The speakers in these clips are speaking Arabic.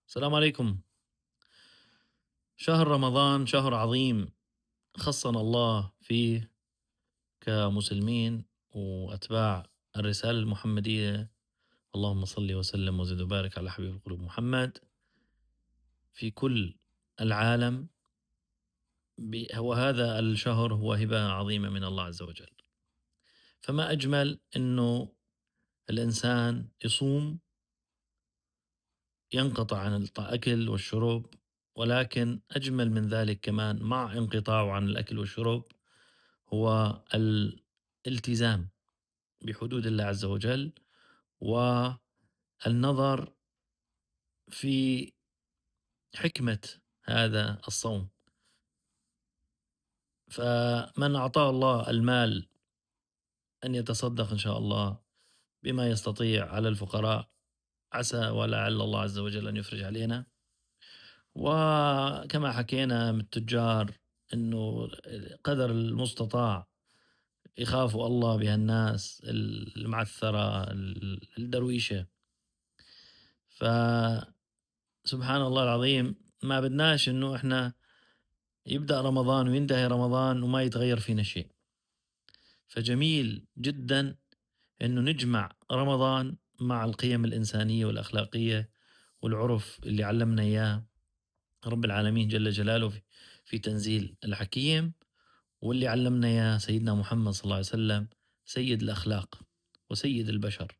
السلام عليكم. شهر رمضان شهر عظيم خصنا الله فيه كمسلمين وأتباع الرسالة المحمدية. اللهم صل وسلم وزد وبارك على حبيب القلوب محمد في كل العالم. وهذا الشهر هو هبة عظيمة من الله عز وجل. فما أجمل أنه الإنسان يصوم، ينقطع عن الأكل والشرب، ولكن أجمل من ذلك كمان مع انقطاعه عن الأكل والشرب هو الالتزام بحدود الله عز وجل، والنظر في حكمة هذا الصوم. فمن أعطاه الله المال أن يتصدق إن شاء الله بما يستطيع على الفقراء، عسى ولعل الله عز وجل أن يفرج علينا. وكما حكينا من التجار أنه قدر المستطاع يخافوا الله بهالناس المعثرة الدرويشة. فسبحان الله العظيم، ما بدناش إنه إحنا يبدأ رمضان وينتهي رمضان وما يتغير فينا شيء. فجميل جدا إنه نجمع رمضان مع القيم الإنسانية والأخلاقية والعرف اللي علمنا إياه رب العالمين جل جلاله في تنزيل الحكيم، واللي علمنا إياه سيدنا محمد صلى الله عليه وسلم سيد الأخلاق وسيد البشر.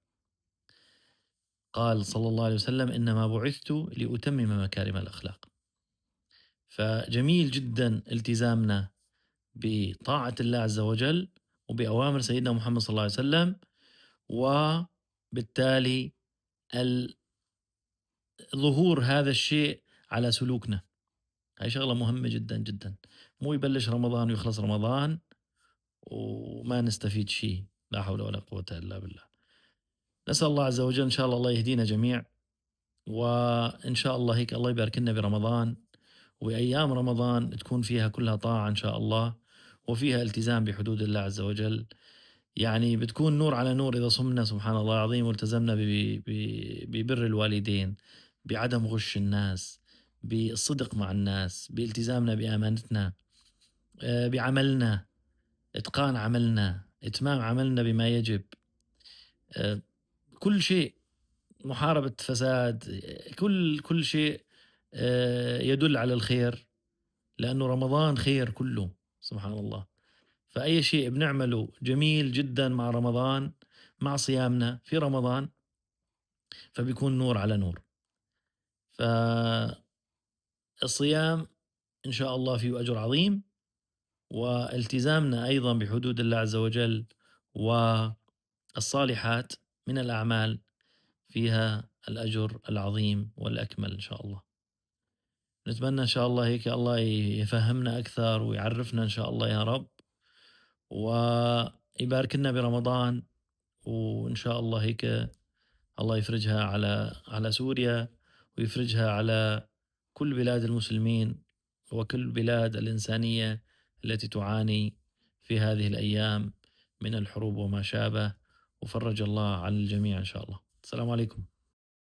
قال صلى الله عليه وسلم: إنما بعثت لأتمم مكارم الأخلاق. فجميل جدا التزامنا بطاعة الله عز وجل وبأوامر سيدنا محمد صلى الله عليه وسلم، وبالتالي ظهور هذا الشيء على سلوكنا. هاي شغلة مهمة جدا جدا، مو يبلش رمضان ويخلص رمضان وما نستفيد شيء. لا حول ولا قوة إلا بالله. نسأل الله عز وجل إن شاء الله يهدينا جميع، وإن شاء الله هيك الله يبارك لنا برمضان، وأيام رمضان تكون فيها كلها طاعة إن شاء الله، وفيها التزام بحدود الله عز وجل. يعني بتكون نور على نور إذا صمنا سبحان الله العظيم والتزمنا ببر الوالدين، بعدم غش الناس، بالصدق مع الناس، بالتزامنا بأمانتنا، بعملنا، إتقان عملنا، إتمام عملنا بما يجب، آه، كل شيء، محاربة فساد، كل شيء يدل على الخير، لأنه رمضان خير كله سبحان الله. فأي شيء بنعمله جميل جدا مع رمضان، مع صيامنا في رمضان، فبيكون نور على نور. فالصيام إن شاء الله فيه أجر عظيم، والتزامنا أيضا بحدود الله عز وجل والصالحات من الأعمال فيها الأجر العظيم والأكمل إن شاء الله. نتمنى إن شاء الله هيك الله يفهمنا أكثر ويعرفنا إن شاء الله يا رب، ويبارك لنا برمضان. وإن شاء الله هيك الله يفرجها على سوريا، ويفرجها على كل بلاد المسلمين وكل بلاد الإنسانية التي تعاني في هذه الأيام من الحروب وما شابه، وفرج الله عن الجميع إن شاء الله. السلام عليكم.